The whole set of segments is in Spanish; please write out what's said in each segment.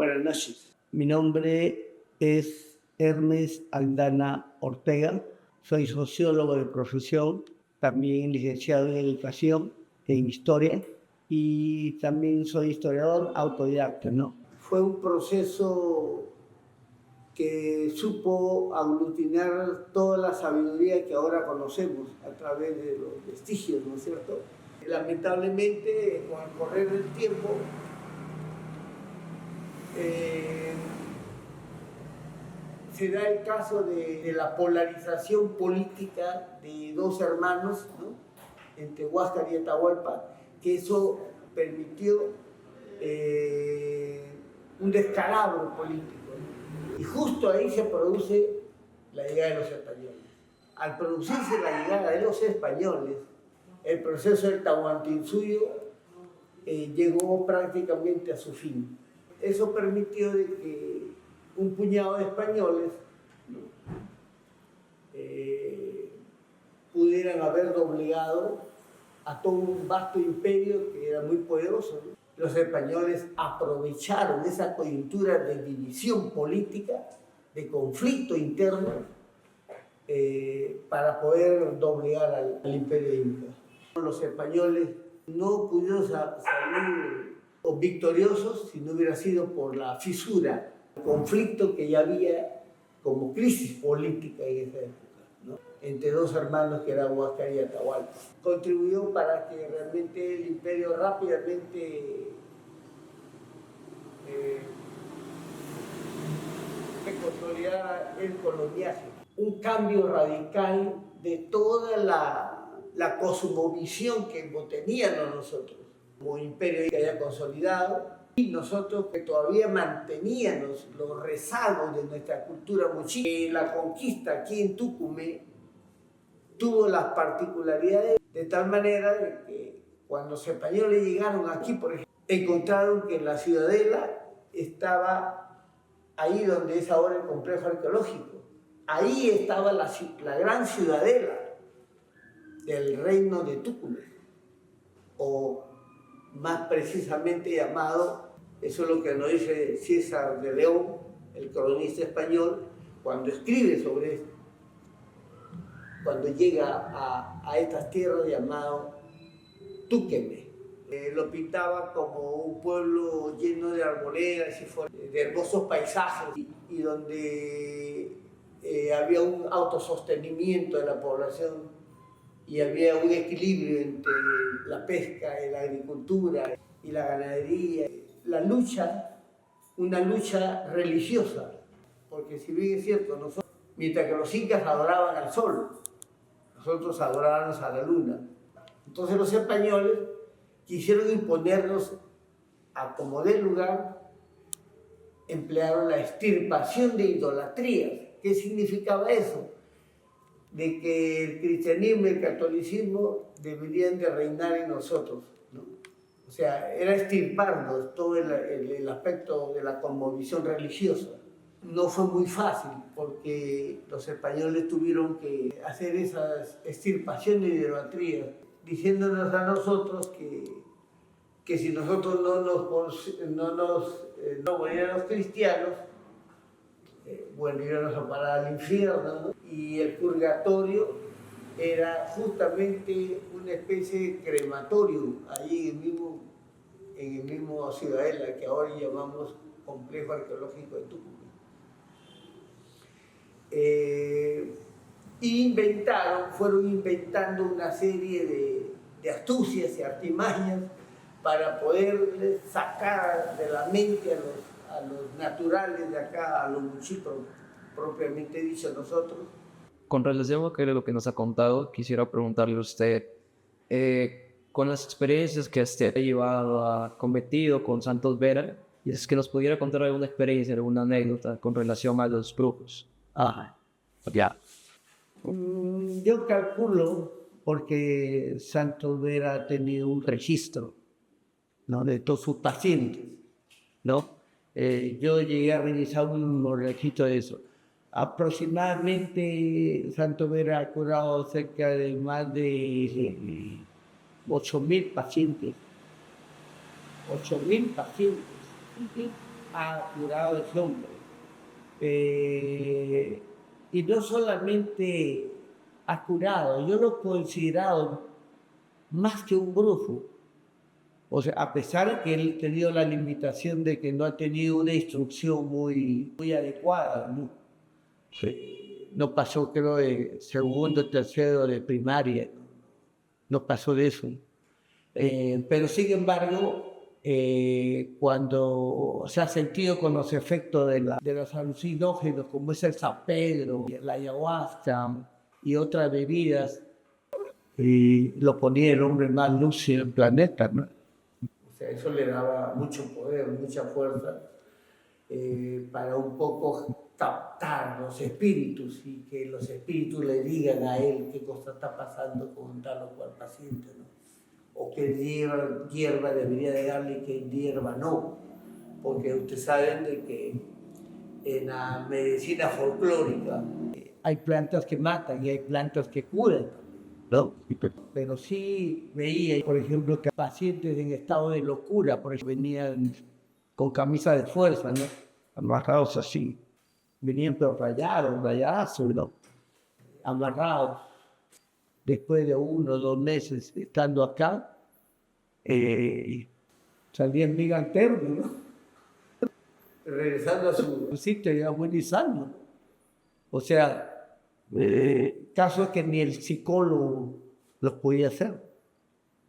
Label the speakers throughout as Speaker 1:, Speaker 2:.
Speaker 1: Buenas noches. Mi nombre es Hermes Aldana Ortega. Soy sociólogo de profesión, también licenciado en Educación, en Historia, y también soy historiador autodidacta, ¿no? Fue un proceso que supo aglutinar toda la sabiduría que ahora conocemos a través de los vestigios, ¿no es cierto? Lamentablemente, con el correr del tiempo, se da el caso de la polarización política de dos hermanos, ¿no?, entre Huáscar y Atahualpa, que eso permitió un descalabro político, ¿no? Y justo ahí se produce la llegada de los españoles. Al producirse la llegada de los españoles, el proceso del Tahuantinsuyo llegó prácticamente a su fin. Eso permitió de que un puñado de españoles, ¿no?, pudieran haber doblegado a todo un vasto imperio que era muy poderoso, ¿no? Los españoles aprovecharon esa coyuntura de división política, de conflicto interno, para poder doblegar al imperio inca. Los españoles no pudieron salir victoriosos si no hubiera sido por la fisura, el conflicto que ya había como crisis política en esa época, ¿no?, entre dos hermanos que eran Huáscar y Atahualpa. Contribuyó para que realmente el imperio rápidamente se consolidara el coloniaje. Un cambio radical de toda la cosmovisión que teníamos nosotros como imperio que haya consolidado, y nosotros que todavía manteníamos los rezagos de nuestra cultura mochica. La conquista aquí en Tucumán tuvo las particularidades de tal manera de que cuando los españoles llegaron aquí, por ejemplo, encontraron que la ciudadela estaba ahí donde es ahora el complejo arqueológico. Ahí estaba la gran ciudadela del reino de Tucumán, o más precisamente llamado, eso es lo que nos dice César de León, el cronista español, cuando escribe sobre esto, cuando llega a estas tierras llamado Tuqueme. Lo pintaba como un pueblo lleno de arboledas y de hermosos paisajes, y donde había un autosostenimiento de la población y había un equilibrio entre la pesca, la agricultura y la ganadería. La lucha, una lucha religiosa, porque si bien es cierto, nosotros, mientras que los incas adoraban al sol, nosotros adorábamos a la luna. Entonces los españoles quisieron imponernos a como dé lugar, emplearon la extirpación de idolatrías. ¿Qué significaba eso? De que el cristianismo y el catolicismo deberían de reinar en nosotros, ¿no? O sea, era extirparnos todo el aspecto de la cosmovisión religiosa. No fue muy fácil porque los españoles tuvieron que hacer esa extirpación de idolatrías, diciéndonos a nosotros que si nosotros no volviéramos cristianos, bueno, íbamos a parar al infierno, ¿no? Y el purgatorio era justamente una especie de crematorio, ahí en el mismo Ciudadela, que ahora llamamos Complejo Arqueológico de Tucumán. Fueron inventando una serie de astucias y artimañas para poder sacar de la mente a los naturales de acá, a los muchipros, propiamente dicho nosotros.
Speaker 2: Con relación a lo que nos ha contado, quisiera preguntarle a usted, con las experiencias que usted ha cometido con Santos Vera, y es que nos pudiera contar alguna experiencia, alguna anécdota con relación a los brujos.
Speaker 1: Ya. Yo calculo, porque Santos Vera ha tenido un registro, ¿no?, de todos sus pacientes, ¿no? Yo llegué a realizar un registro de eso. Aproximadamente Santos Vera ha curado cerca de más de 8.000 pacientes. 8.000 pacientes. ha curado ese hombre. Y no solamente ha curado, yo lo he considerado más que un brujo. O sea, a pesar de que él ha tenido la limitación de que no ha tenido una instrucción muy adecuada, ¿no? Sí. No pasó, creo, de segundo, tercero de primaria, no pasó de eso. Pero sin embargo, cuando se ha sentido con los efectos de los alucinógenos, como es el San Pedro, la ayahuasca y otras bebidas, y lo ponía el hombre más lúcido del planeta, ¿no? O sea, eso le daba mucho poder, mucha fuerza, para un poco captar los espíritus y que los espíritus le digan a él qué cosa está pasando con tal o cual paciente, ¿no? O qué hierba debería de darle y qué hierba no. Porque ustedes saben de que en la medicina folclórica hay plantas que matan y hay plantas que curan, ¿no? Pero sí veía, por ejemplo, que pacientes en estado de locura, por ejemplo, venían con camisa de fuerza, ¿no? Amarrados así. Venían pero rayados, ¿no? Amarrados. Después de 1 o 2 meses estando acá, salían bien alternos, ¿no? Regresando a su sitio ya buen y sano. O sea, casos que ni el psicólogo los podía hacer.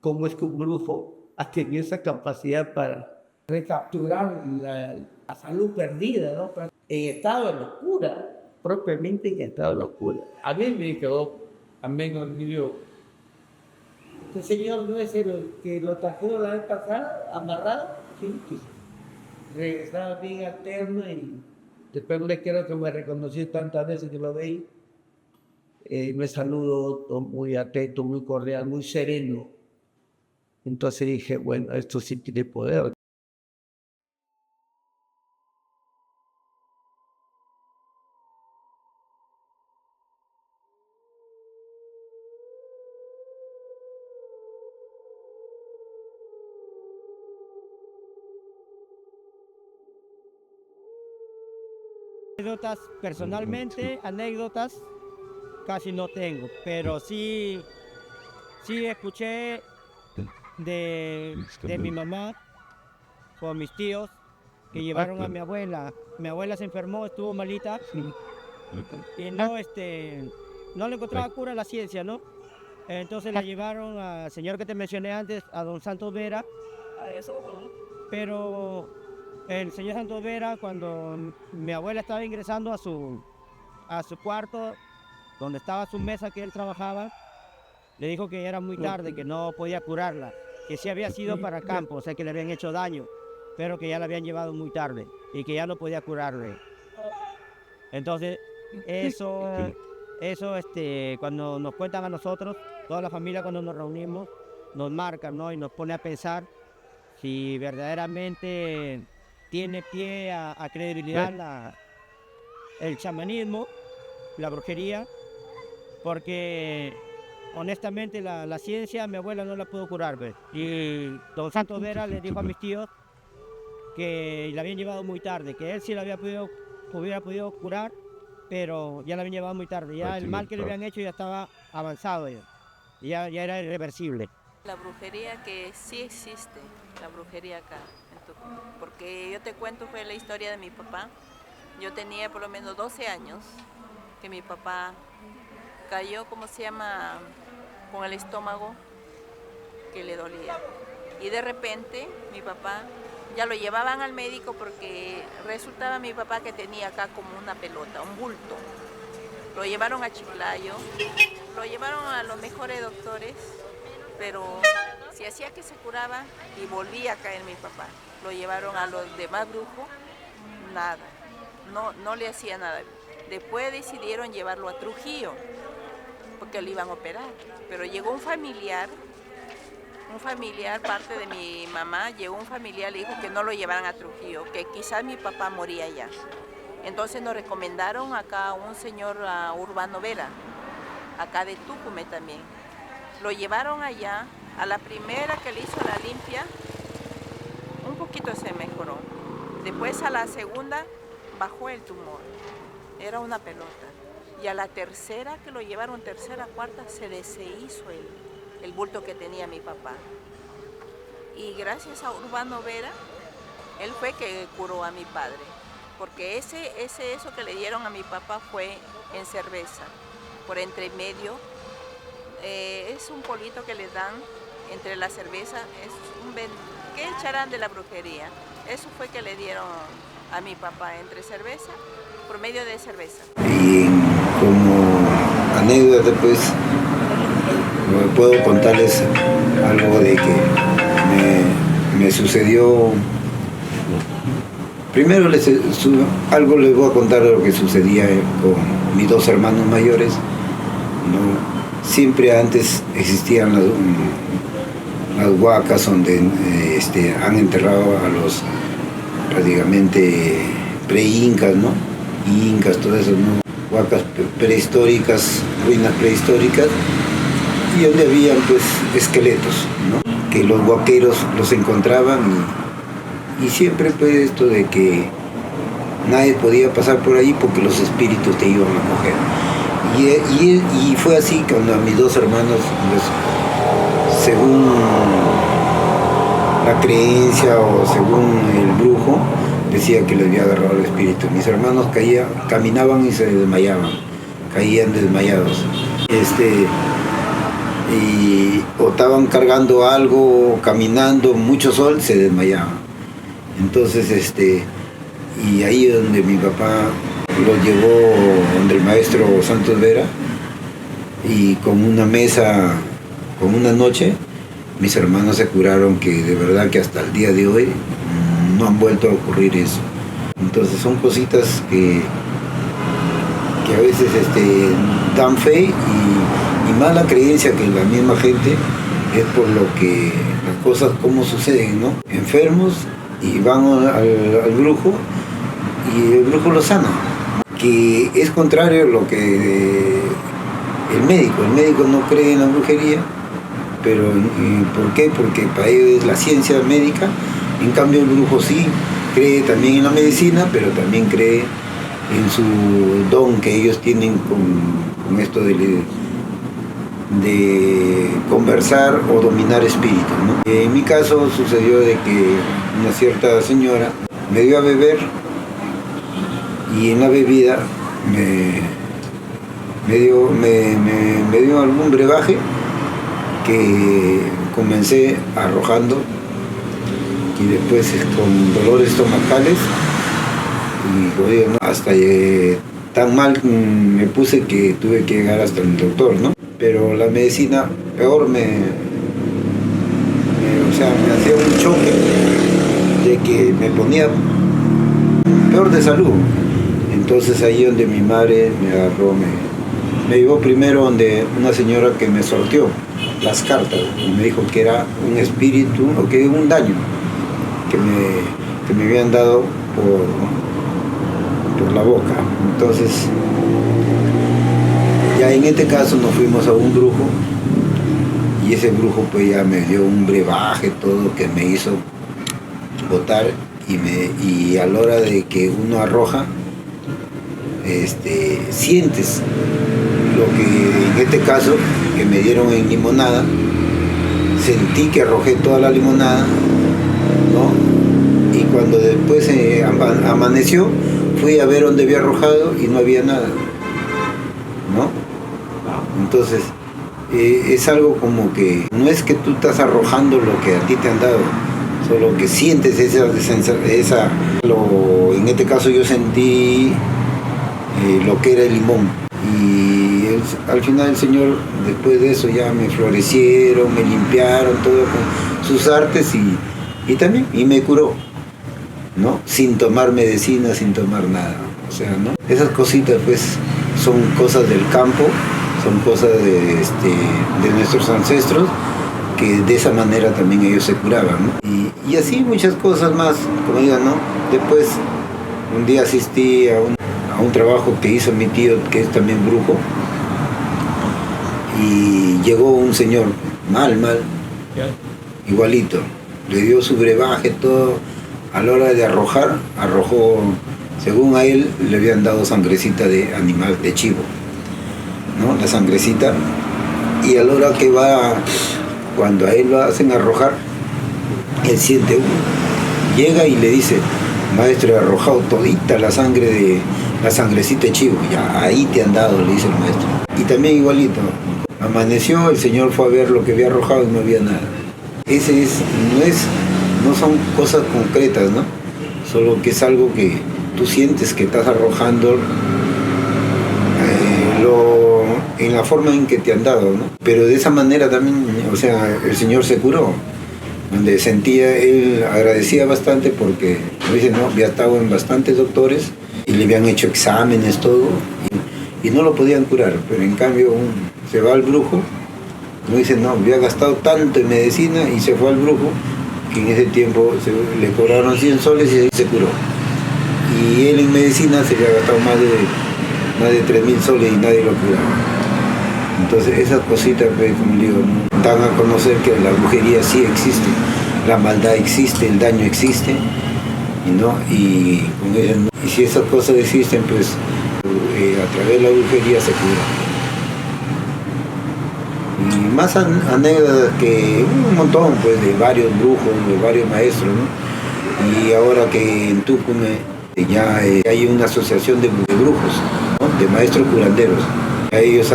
Speaker 1: ¿Cómo es que un grupo ha tenido esa capacidad para recapturar la salud perdida, ¿no? En estado de locura, propiamente en estado de locura? A mí me quedó, a mí me olvidó. Este señor no es el que lo trajeron la vez pasada, amarrado, sí, sí. Regresaba bien alterno y después le quiero que me reconocí tantas veces que lo veí. Me saludó muy atento, muy cordial, muy sereno. Entonces dije, bueno, esto sí tiene poder.
Speaker 3: Anécdotas, personalmente, anécdotas casi no tengo, pero sí escuché de mi mamá o mis tíos que llevaron a mi abuela. Mi abuela se enfermó, estuvo malita y no le encontraba cura a la ciencia, ¿no? Entonces la llevaron al señor que te mencioné antes, a don Santos Vera, pero el señor Santos Vera, cuando mi abuela estaba ingresando a su cuarto, donde estaba su mesa que él trabajaba, le dijo que era muy tarde, que no podía curarla, que sí había sido para campo, o sea que le habían hecho daño, pero que ya la habían llevado muy tarde y que ya no podía curarle. Entonces, cuando nos cuentan a nosotros, toda la familia cuando nos reunimos, nos marcan, ¿no? Y nos pone a pensar si verdaderamente tiene pie a credibilidad el chamanismo, la brujería, porque honestamente la ciencia mi abuela no la pudo curar, ¿ves? Y don Santos Vera le dijo a mis tíos que la habían llevado muy tarde, que él sí la hubiera podido curar, pero ya la habían llevado muy tarde, ya el mal que le habían hecho ya estaba avanzado, ya era irreversible.
Speaker 4: La brujería que sí existe, la brujería acá, porque yo te cuento, fue la historia de mi papá. Yo tenía por lo menos 12 años que mi papá cayó, ¿cómo se llama?, con el estómago que le dolía. Y de repente mi papá, ya lo llevaban al médico porque resultaba mi papá que tenía acá como una pelota, un bulto. Lo llevaron a Chiclayo, lo llevaron a los mejores doctores, pero si hacía que se curaba y volvía a caer mi papá. Lo llevaron a los demás brujos, nada, no le hacía nada. Después decidieron llevarlo a Trujillo, porque lo iban a operar. Pero llegó un familiar, parte de mi mamá, llegó un familiar, le dijo que no lo llevaran a Trujillo, que quizás mi papá moría allá. Entonces nos recomendaron acá a un señor Urbano Vera, acá de Tucumán también. Lo llevaron allá, a la primera que le hizo la limpia, un poquito se mejoró, Después a la segunda bajó el tumor, era una pelota. Y a la tercera, que lo llevaron tercera, cuarta, se deshizo el bulto que tenía mi papá. Y gracias a Urbano Vera, él fue que curó a mi padre. Porque eso que le dieron a mi papá fue en cerveza, por entre medio. Es un polito que le dan entre la cerveza, ¿qué echarán de la brujería? Eso fue que le dieron a mi papá, entre cerveza, por medio de cerveza.
Speaker 5: Y como anécdota, pues, puedo contarles algo de que me sucedió. Primero algo les voy a contar de lo que sucedía con mis dos hermanos mayores, ¿no? Siempre antes existían las huacas donde han enterrado a los prácticamente pre-incas, ¿no? Incas, todo eso, ¿no? Huacas prehistóricas, ruinas prehistóricas, y donde habían pues esqueletos, ¿no? Que los huaqueros los encontraban y siempre pues esto de que nadie podía pasar por ahí porque los espíritus te iban a coger. Y fue así cuando a mis dos hermanos, pues, según la creencia o según el brujo, decía que les había agarrado el espíritu. Mis hermanos caminaban y se desmayaban, caían desmayados. O estaban cargando algo, caminando, mucho sol, se desmayaban. Entonces, y ahí donde mi papá los llevó donde el maestro Santos Vera, y con una mesa, con una noche, mis hermanos se curaron, que de verdad que hasta el día de hoy no han vuelto a ocurrir eso. Entonces son cositas que a veces dan fe y más la creencia que la misma gente, es por lo que las cosas como suceden, ¿no? Enfermos y van al brujo y el brujo los sana, que es contrario a lo que el médico no cree en la brujería, pero ¿por qué? Porque para ellos es la ciencia médica. En cambio el brujo sí cree también en la medicina, pero también cree en su don que ellos tienen con esto de conversar o dominar espíritus, ¿no? En mi caso sucedió de que una cierta señora me dio a beber, y en la bebida me dio algún brebaje que comencé arrojando, y después con dolores estomacales, y jodido, ¿no? Hasta tan mal me puse que tuve que llegar hasta el doctor, ¿no? Pero la medicina peor me hacía un choque de que me ponía peor de salud. Entonces ahí donde mi madre me agarró, me llevó primero donde una señora que me sorteó las cartas y me dijo que era un espíritu o que un daño que me habían dado por la boca. Entonces ya en este caso nos fuimos a un brujo, y ese brujo pues ya me dio un brebaje, todo, que me hizo botar, y a la hora de que uno arroja, sientes lo que en este caso que me dieron en limonada. Sentí que arrojé toda la limonada, ¿no? Y cuando después amaneció, fui a ver dónde había arrojado y no había nada, ¿no? Entonces es algo como que no es que tú estás arrojando lo que a ti te han dado, solo que sientes en este caso yo sentí lo que era el limón, y al final el Señor, después de eso, ya me florecieron, me limpiaron todo con sus artes, y también me curó, ¿no? Sin tomar medicina, sin tomar nada, o sea, ¿no? Esas cositas pues son cosas del campo, son cosas de nuestros ancestros, que de esa manera también ellos se curaban, ¿no? Y así muchas cosas más, como digo, ¿no? Después un día asistí a un trabajo que hizo mi tío, que es también brujo, y llegó un señor mal, igualito, le dio su brebaje, todo, A la hora de arrojar, arrojó, según a él, le habían dado sangrecita de animal, de chivo, ¿no? La sangrecita. Y a la hora que va, cuando a él lo hacen arrojar, él siente, llega y le dice, maestro, he arrojado todita la sangre la sangrecita de chivo. Ya, ahí te han dado, le dice el maestro. Y también igualito, amaneció, el señor fue a ver lo que había arrojado y no había nada. No son cosas concretas, ¿no? Solo que es algo que tú sientes que estás arrojando en la forma en que te han dado, ¿no? Pero de esa manera también, o sea, el señor se curó. Donde sentía, él agradecía bastante porque, como dice, no, había estado en bastantes doctores y le habían hecho exámenes, todo, y no lo podían curar. Pero en cambio, se va al brujo, como dice, no, había gastado tanto en medicina y se fue al brujo, que en ese tiempo le cobraron 100 soles y ahí se curó. Y él en medicina se había gastado más de 3.000 soles y nadie lo curaba. Entonces esas cositas, pues, como digo, dan a conocer que la brujería sí existe, la maldad existe, el daño existe, ¿no? Y si esas cosas existen, pues a través de la brujería se cura. Y más anécdotas que un montón, pues, de varios brujos, de varios maestros, ¿no? Y ahora que en Tucumán ya hay una asociación de brujos, ¿no? De maestros curanderos. Ellos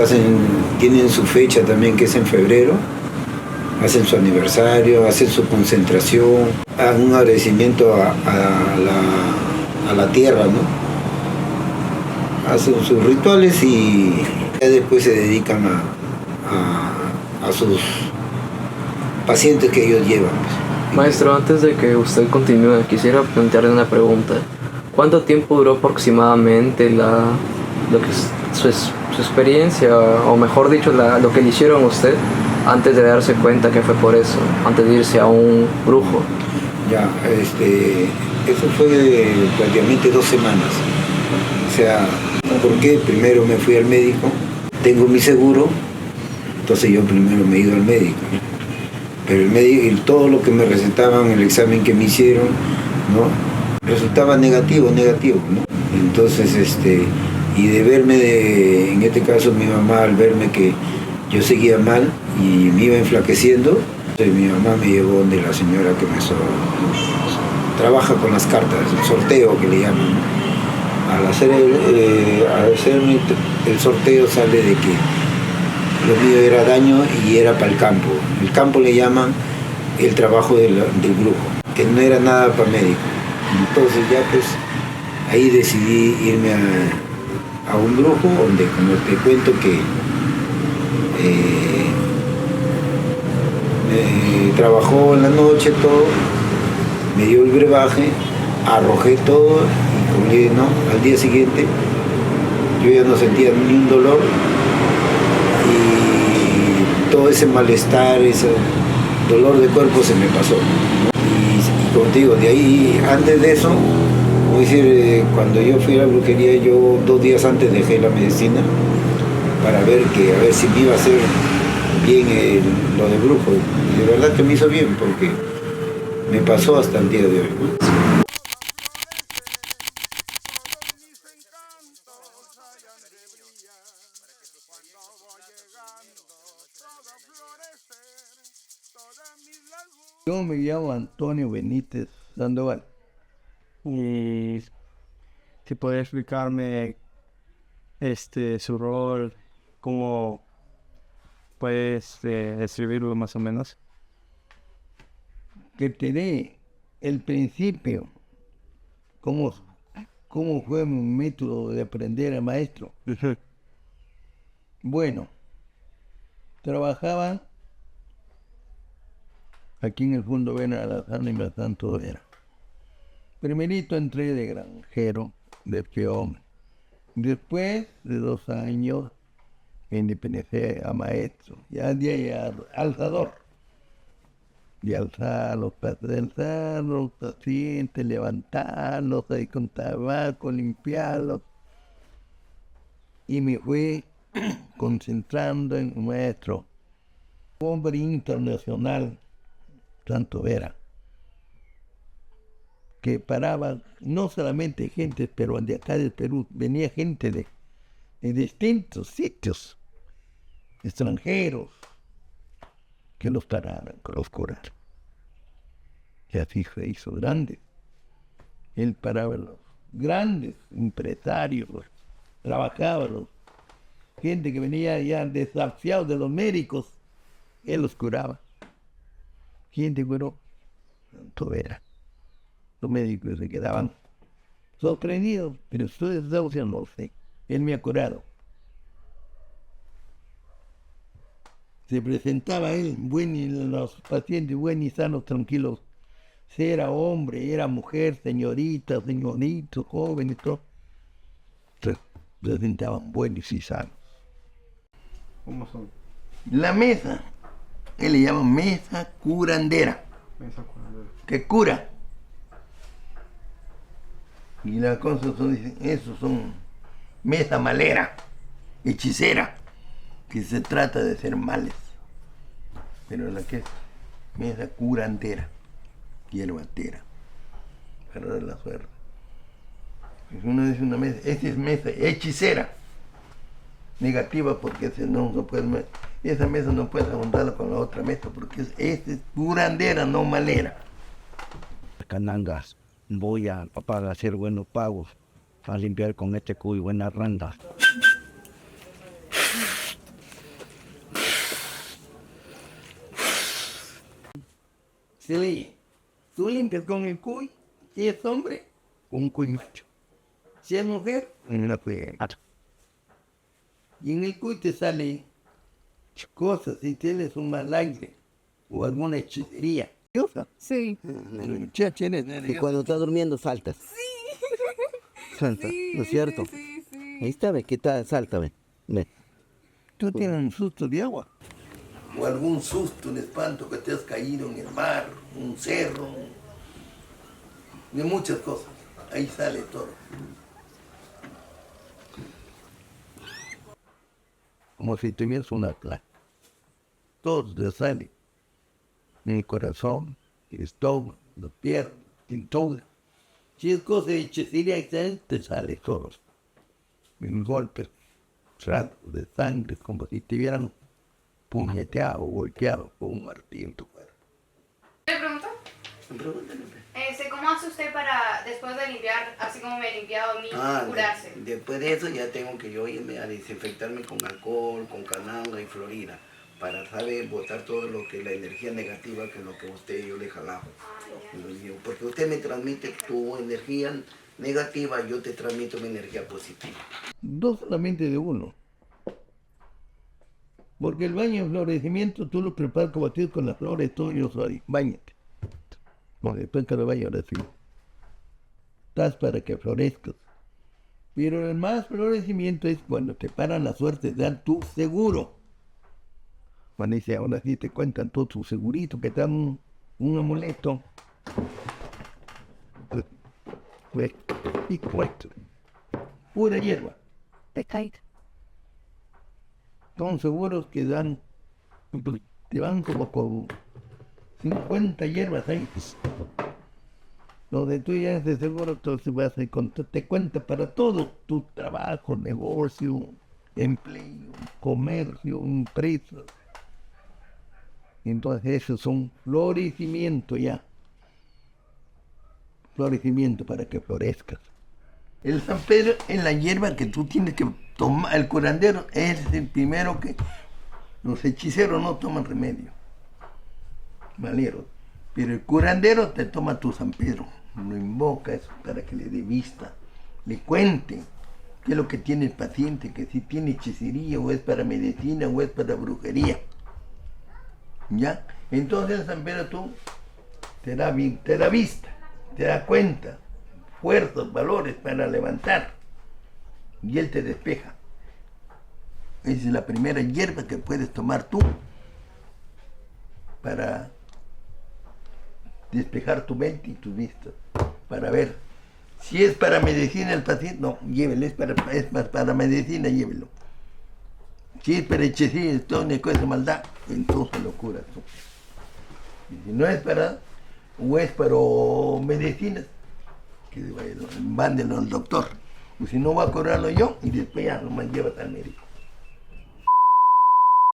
Speaker 5: tienen su fecha también, que es en febrero, hacen su aniversario, hacen su concentración, un agradecimiento a la tierra, ¿no? Hacen sus rituales y después se dedican a sus pacientes que ellos llevan.
Speaker 2: Maestro, antes de que usted continúe, quisiera plantearle una pregunta. ¿Cuánto tiempo duró aproximadamente su experiencia, o mejor dicho, lo que le hicieron a usted antes de darse cuenta que fue por eso, antes de irse a un brujo?
Speaker 5: Ya, eso fue prácticamente 2 semanas. O sea, ¿por qué? Primero me fui al médico, tengo mi seguro, entonces yo primero me he ido al médico. Pero el médico, todo lo que me recetaban, el examen que me hicieron, ¿no? Resultaba negativo, ¿no? Entonces, y de verme, en este caso mi mamá, al verme que yo seguía mal y me iba enflaqueciendo, mi mamá me llevó donde la señora que trabaja con las cartas, el sorteo que le llaman, ¿no? Al hacer el sorteo sale de que lo mío era daño y era para el campo. El campo le llaman el trabajo del brujo, que no era nada para médico. Entonces ya pues ahí decidí irme a un brujo donde, como te cuento, que trabajó en la noche todo, me dio el brebaje, arrojé todo y, como le dije, no, al día siguiente yo ya no sentía ni un dolor y todo ese malestar, ese dolor de cuerpo se me pasó, ¿no? Y como te digo, de ahí, antes de eso, como decir, cuando yo fui a la brujería, yo 2 días antes dejé la medicina para ver si me iba a hacer bien lo de brujo. Y de verdad que me hizo bien, porque me pasó hasta el día de hoy, ¿no?
Speaker 6: Yo me llamo Antonio Benítez Sandoval.
Speaker 3: Y si puede explicarme su rol, cómo puedes describirlo más o menos.
Speaker 6: Que te dé el principio, cómo fue mi método de aprender a maestro. Bueno, trabajaba aquí en el Fondo Vera, Alazán y Santo Vera. Primerito entré de granjero, de peón. Después de 2 años me independicé a maestro, ya de ahí a alzador. De alzar los pacientes, levantarlos ahí con tabaco, limpiarlos. Y me fui concentrando en un maestro, hombre internacional, Santo Vera, que paraba no solamente gente, pero de acá del Perú, venía gente de distintos sitios, extranjeros, que los pararan, que los curaran. Y así se hizo grande. Él paraba a los grandes empresarios, los trabajadores, gente que venía ya desafiados de los médicos, él los curaba. ¿Quién te curó? Todo era. Los médicos se quedaban sorprendidos, pero ustedes no lo sé. Él me ha curado. Se presentaba él, los pacientes buenos y sanos, tranquilos. Si era hombre, era mujer, señorita, señorito, joven y todo. Se presentaban buenos y sanos.
Speaker 7: ¿Cómo son?
Speaker 6: La mesa, él le llama mesa curandera.
Speaker 7: Mesa curandera.
Speaker 6: Que cura. Y las cosas son, dicen, esos son mesa malera, hechicera, que se trata de hacer males. Pero la que es mesa curandera, hierbatera, para dar la suerte. Pues uno dice una mesa, esta es mesa hechicera, negativa, porque esa mesa no puedes juntarla con la otra mesa, porque esta es curandera, no malera.
Speaker 3: Canangas, voy a hacer buenos pagos, a limpiar con este cuy buena randa.
Speaker 6: Sí, tú limpias con el cuy, si es hombre, con un cuy macho. Si es mujer, una cuy macho. Y en el cuy te salen cosas, si tienes un mal aire o alguna hechicería.
Speaker 8: Sí.
Speaker 9: Y cuando está durmiendo saltas. Salta,
Speaker 8: Sí,
Speaker 9: ¿no es cierto?
Speaker 8: Sí.
Speaker 9: Ahí está, ve, ¿qué tal? Salta, ve. Ve.
Speaker 6: Tú tienes un susto de agua. O algún susto, un espanto que te has caído en el mar, un cerro, de muchas cosas. Ahí sale todo. Como si tuvieras una plaga. Todo te sale. En el corazón, el estómago, la pierna, en todo. Si es cosa de hechicería, te sale todo. En golpes, ratos de sangre, como si te hubieran puñeteado o golpeado con un martillo en tu cuerpo.
Speaker 8: ¿Le pregunto? ¿Cómo hace usted para, después de limpiar, así como me he limpiado a mí, curarse?
Speaker 10: Después de eso ya tengo que yo irme a desinfectarme con alcohol, con cananga y florida, para saber botar todo lo que la energía negativa que es lo que yo le jalaba. Porque usted me transmite tu energía negativa, yo te transmito mi energía positiva.
Speaker 6: No solamente de uno. Porque el baño de florecimiento tú lo preparas como tienes con las flores, todo y eso ahí. Báñate. Bueno, después que lo baño ahora sí. Estás para que florezcas. Pero el más florecimiento es cuando te paran la suerte de dar tu seguro. Cuando dice, ahora sí te cuentan todo tu segurito, que te dan un amuleto. Y cuento. Pura hierba. Son seguros que dan, te van como con 50 hierbas ahí. Donde tú ya de seguro, entonces vas a encontrar, te cuenta para todo tu trabajo, negocio, empleo, comercio, empresa. Entonces eso es un florecimiento ya. Florecimiento para que florezcas. El San Pedro es la hierba que tú tienes que tomar. El curandero es el primero que... Los hechiceros no toman remedio. Maleros. Pero el curandero te toma tu San Pedro. Lo invoca eso para que le dé vista. Le cuente qué es lo que tiene el paciente. Que si tiene hechicería o es para medicina o es para brujería. ¿Ya? Entonces el San Pedro tú te da vista. Te da cuenta. Fuerzas, valores para levantar. Y él te despeja. Esa es la primera hierba que puedes tomar tú para despejar tu mente y tu vista. Para ver si es para medicina el paciente, no, llévelo, es para medicina, llévelo. Si es para hechicería, esto es una cosa de maldad, entonces lo curas tú. Y si no es para, o es para medicina, mándelo al doctor. Pues si no va a cobrarlo yo y después ya nomás llévate al médico.